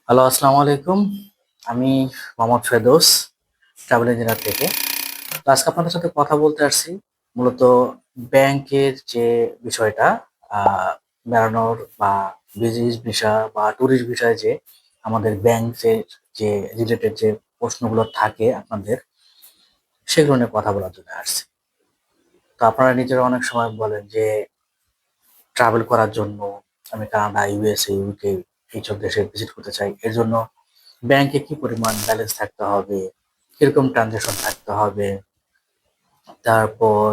Hello, আসসালামু আলাইকুম। আমি মোহাম্মদ ফেরদৌস, ট্রাভেল ইঞ্জিনিয়ার থেকে। তো আজকে আপনাদের সাথে কথা বলতে আসছি মূলত ব্যাংকের যে বিষয়টা, আহ, বেড়ানোর বা বিজনেস ভিসা বা ট্যুরিস্ট ভিসায় যে আমাদের ব্যাংকের যে রিলেটেড যে প্রশ্নগুলো থাকে আপনাদের, সেগুলো নিয়ে কথা বলার জন্য আসছি। তো আপনারা নিজেরা অনেক সময় বলেন যে ট্রাভেল করার জন্য আমি কানাডা, ইউএসএ, ইউকে এইসব দেশে ভিজিট করতে চাই। এর জন্য ব্যাংকে কি পরিমাণ ব্যালেন্স থাকতে হবে, কিরকম ট্রানজাকশন থাকতে হবে, তারপর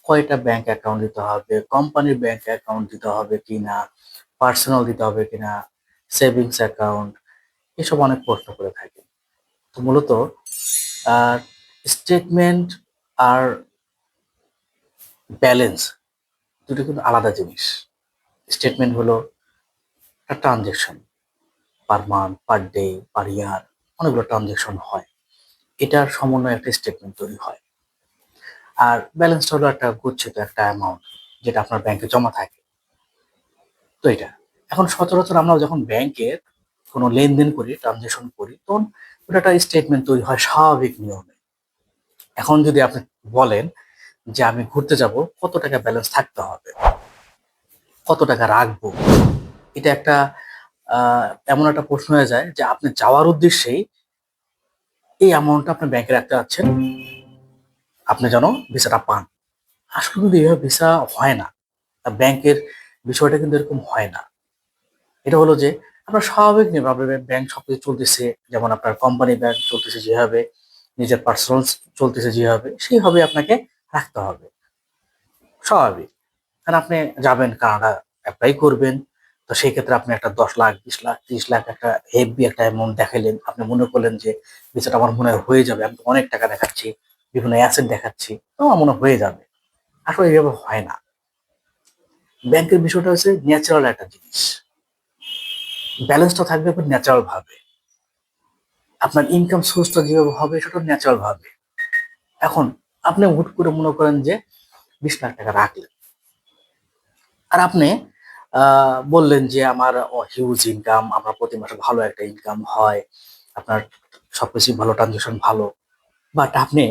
কয়টা ব্যাংক অ্যাকাউন্ট দিতে হবে, কোম্পানির ব্যাংক অ্যাকাউন্ট দিতে হবে কিনা, পার্সোনাল দিতে হবে কিনা, সেভিংস অ্যাকাউন্ট, এসব অনেক প্রশ্ন করে থাকে। তো মূলত স্টেটমেন্ট আর ব্যালেন্স দুটো কিন্তু আলাদা জিনিস। স্টেটমেন্ট হলো একটা transaction, per month, per day, per year, অনেকগুলো ট্রানজেকশন হয়, এটার সমন্বয়ে একটা স্টেটমেন্ট তৈরি হয়। আর ব্যালেন্সটা হলো একটা গচ্ছিত একটা অ্যামাউন্ট যেটা আপনার ব্যাংকে জমা থাকে। তো এটা এখন সচরাচর আমরা যখন ব্যাংকের কোনো লেনদেন করি, ট্রানজাকশন করি, তখন ওটা একটা স্টেটমেন্ট তৈরি হয় স্বাভাবিক নিয়মে। এখন যদি আপনি বলেন যে আমি ঘুরতে যাব, কত টাকা ব্যালেন্স থাকতে হবে, কত টাকা রাখবো, এটা একটা এমন একটা প্রশ্ন হয়ে যায় যে আপনি যাওয়ার উদ্দেশ্যেই এই অ্যামাউন্টটা আপনি ব্যাংকে রাখতে যাচ্ছেন, আপনি যেন ভিসাটা পান। আসলে কিন্তু এইভাবে ভিসা হয় না। ব্যাংকের বিষয়টা কিন্তু এরকম হয় না। এটা হলো যে আপনার স্বাভাবিক নিয়ম, আপনার ব্যাংক সবকিছু চলতেছে, যেমন আপনার কোম্পানি ব্যাংক চলতেছে যেভাবে, নিজের পার্সোনাল চলতেছে যেভাবে, সেইভাবে আপনাকে রাখতে হবে, স্বাভাবিক। কারণ আপনি যাবেন কানাডা, অ্যাপ্লাই করবেন, তো সেই ক্ষেত্রে আপনি একটা 10 লাখ, 20 লাখ, 30 লাখ একটা হেভি একটা অ্যামাউন্ট দেখাইলেন, আপনি মনে করলেন যে বিষয়টা আমার মনে হয় হয়ে যাবে, আমি তো অনেক টাকা দেখাচ্ছি, বিভিন্ন অ্যাসেট দেখাচ্ছি, তো আমার মনে হয় হয়ে যাবে। আসলে এইভাবে হয় না। ব্যাংকের বিষয়টা হচ্ছে ন্যাচারাল একটা জিনিস, ব্যালেন্সটা থাকবে ন্যাচারাল ভাবে, আপনার ইনকাম সোর্সটা যেভাবে হবে সেটা ন্যাচারাল ভাবে। এখন আপনি হুট করে মনে করেন যে 20 লাখ টাকা রাখলেন, আর আপনি বললেন যে আমার হিউজ ইনকাম, আমার প্রতি মাসে ভালো একটা ইনকাম হয়, আপনার সবকিছু ভালো, ট্রানজেকশন ভালো, বাট আপনি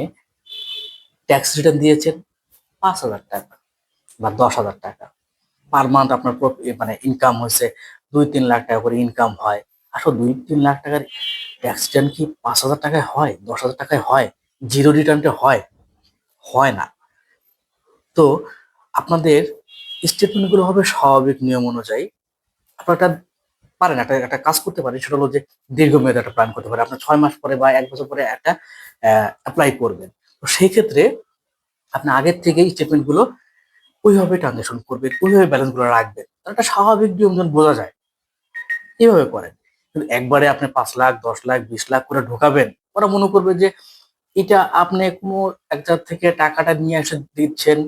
ট্যাক্স রিটার্ন দিয়েছেন 5,000 টাকা বা 10,000 টাকা, পার মান্থ আপনার মানে ইনকাম হয়েছে 2-3 লাখ টাকা করে ইনকাম হয়। আসলে 2-3 লাখ টাকার ট্যাক্স রিটার্ন কি 5,000 টাকায় হয়, 10,000 টাকায় হয়, জিরো রিটার্নটা হয়? হয় না। তো আপনাদের স্টেটমেন্ট গুলো হবে স্বাভাবিক নিয়ম অনুযায়ী। আপনার একটা পারেন, একটা একটা কাজ করতে পারেন, সেটা হলো যে দীর্ঘমেয়াদী একটা প্ল্যান করতে পারেন। আপনার 6 মাস পরে বা 1 বছর পরে একটা অ্যাপ্লাই করবেন। তো সেই ক্ষেত্রে আপনি আগের থেকেই স্টেটমেন্ট গুলো ওইভাবে ট্রানজাকশন করবেন, ওইভাবে ব্যালেন্স গুলো রাখবেন। তাহলে একটা স্বাভাবিক নিয়ম যেন বোঝা যায়, এভাবে করেন। কিন্তু একবারে আপনি 5 লাখ, 10 লাখ, 20 লাখ করে ঢোকাবেন, ওরা মনে করবে যে এটা আপনি কোনো এক জায়গা থেকে টাকাটা নিয়ে এসে দিচ্ছেন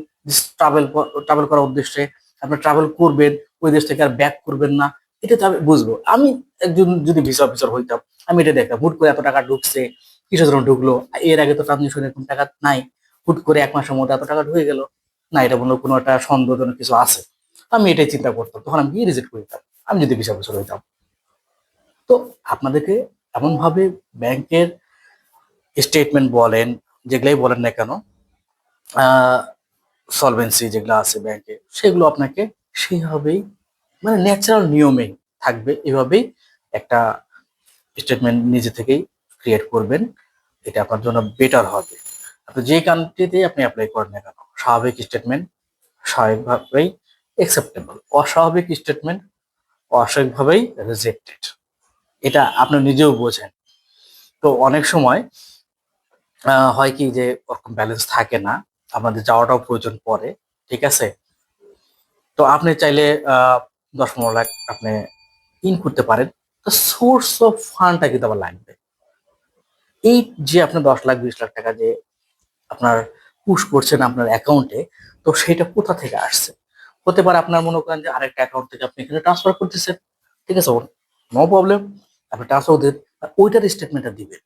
ট্রাভেল ট্রাভেল করার উদ্দেশ্যে, আপনি ট্রাভেল করবেন, ওই দেশ থেকে আর ব্যাক করবেন না। এটা তো আমি বুঝবো। আমি একজন যদি ভিসা অফিসার হইতাম, আমি এটা দেখতাম হুট করে এত টাকা ঢুকছে, কিসের জন্য ঢুকলো, এর আগে তো ট্রানজেকশন এরকম টাকা নাই, হুট করে 1 মাসের মধ্যে এত টাকা ঢুকে গেল, না এটা মনে হয় কোনো একটা সন্দেহজনক কিছু আছে। আমি এটাই চিন্তা করতাম, তখন আমি রিজেক্ট করে দিতাম, আমি যদি ভিসা অফিসার হইতাম। তো আপনাদেরকে এমন ভাবে ব্যাংকের স্টেটমেন্ট বলেন, যেগুলাই বলেন না কেন, সলভেন্সি যেগুলো আছে ব্যাংকে, সেগুলো আপনাকে সেইভাবেই, মানে ন্যাচারাল নিয়মেই থাকবে, এভাবেই একটা স্টেটমেন্ট নিজে থেকেই ক্রিয়েট করবেন। এটা আপনার জন্য বেটার হবে। আপনি যে কান্ট্রিতেই আপনি অ্যাপ্লাই করেন না কেন, স্বাভাবিক স্টেটমেন্ট স্বাভাবিকভাবেই অ্যাকসেপ্টেবল, অস্বাভাবিক স্টেটমেন্ট অস্বাভাবিকভাবেই রিজেক্টেড। এটা আপনি নিজেও বোঝেন। তো অনেক সময় হয় কি যে ওরকম ব্যালেন্স থাকে না, আমাদের যাওয়াটাও প্রয়োজন পড়ে, ঠিক আছে? তো আপনি চাইলে 10-15 লাখ আপনি ইন করতে পারেন। তো সোর্স অফ ফান্ডটা কিন্তু আবার লাগবে। এই যে আপনার 10 লাখ, 20 লাখ টাকা যে আপনার পুশ করছেন আপনার অ্যাকাউন্টে, তো সেটা কোথা থেকে আসছে? হতে পারে আপনার মনে করেন যে আরেকটা অ্যাকাউন্ট থেকে আপনি এখানে ট্রান্সফার করতেছেন, ঠিক আছে? নো প্রবলেম, আপনি ট্রান্সফার দেন, ওইটার স্টেটমেন্টটা দিবেন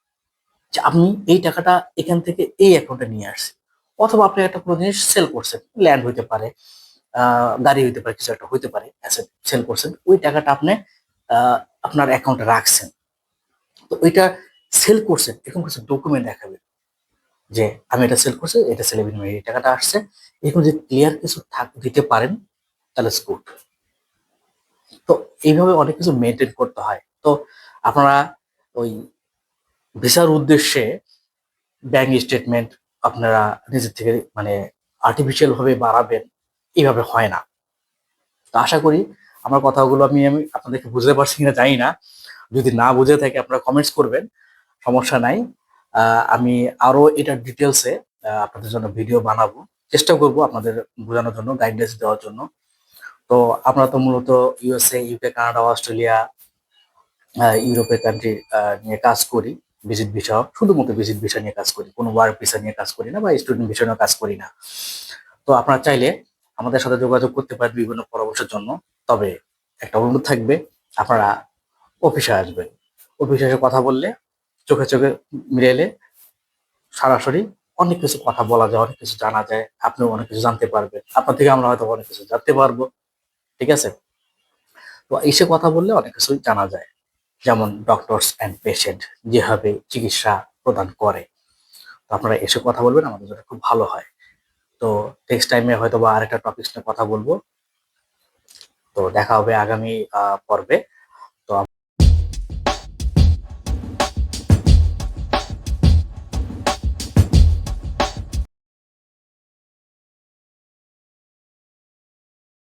যে আপনি এই টাকাটা এখান থেকে এই অ্যাকাউন্টে নিয়ে আসছি। অথবা আপনি একটা কোনো জিনিস সেল করছেন, ল্যান্ড হইতে পারে, গাড়ি হইতে পারে, কিছু একটা হইতে পারে, অ্যাসেট সেল করছেন, ওই টাকাটা আপনি আপনার অ্যাকাউন্টে রাখছেন, তো ওইটা সেল করছেন এরকম কিছু ডকুমেন্ট দেখাবেন যে আমি এটা সেল করছি, এটা সেলের বিনিময়ে এই টাকাটা আসছে, এরকম যদি ক্লিয়ার কিছু দিতে পারেন তাহলে গুড। তো এইভাবে অনেক কিছু মেনটেন করতে হয়। তো আপনারা ওই ভিসার উদ্দেশ্যে ব্যাংক স্টেটমেন্ট আপনারা নিজের থেকে মানে আর্টিফিশিয়াল ভাবে বাড়াবেন, এইভাবে হয় না। তো আশা করি আমার কথাগুলো আমি আপনাদেরকে বুঝতে পারছি কিনা জানি না। যদি না বুঝে থাকে আপনারা কমেন্টস করবেন, সমস্যা নাই। আমি আরো এটার ডিটেলসে আপনাদের জন্য ভিডিও বানাবো, চেষ্টা করব আপনাদের বোঝানোর জন্য, গাইডলাইন্স দেওয়ার জন্য। তো আমরা তো মূলত ইউএসএ, ইউকে, কানাডা, অস্ট্রেলিয়া, ইউরোপের কান্ট্রি নিয়ে কাজ করি। ভিজিট ভিসা, শুধুমাত্র ভিজিট ভিসা নিয়ে কাজ করি, কোনো ওয়ার্ক ভিসা নিয়ে কাজ করি না বা স্টুডেন্ট ভিসা নিয়ে কাজ করি না। তো আপনারা চাইলে আমাদের সাথে যোগাযোগ করতে পারেন বিভিন্ন পরামর্শের জন্য। তবে একটা অনুরোধ থাকবে, আপনারা অফিসে আসবেন। অফিসে এসে কথা বললে, চোখে চোখে মিলাইলে সরাসরি অনেক কিছু কথা বলা যায়, অনেক কিছু জানা যায়, আপনিও অনেক কিছু জানতে পারবেন, আপনার থেকে আমরা হয়তো অনেক কিছু জানতে পারবো। ঠিক আছে? তো এসে কথা বললে অনেক কিছুই জানা যায়, যেমন ডক্টরস অ্যান্ড পেশেন্ট যেভাবে চিকিৎসা প্রদান করে। তো আপনারা এসে কথা বলবেন, আমাদের জন্য খুব ভালো হয়। তো নেক্সট টাইমে হয়তো বা আরেকটা টপিকস নিয়ে কথা বলবো। তো দেখা হবে আগামী পর্বে।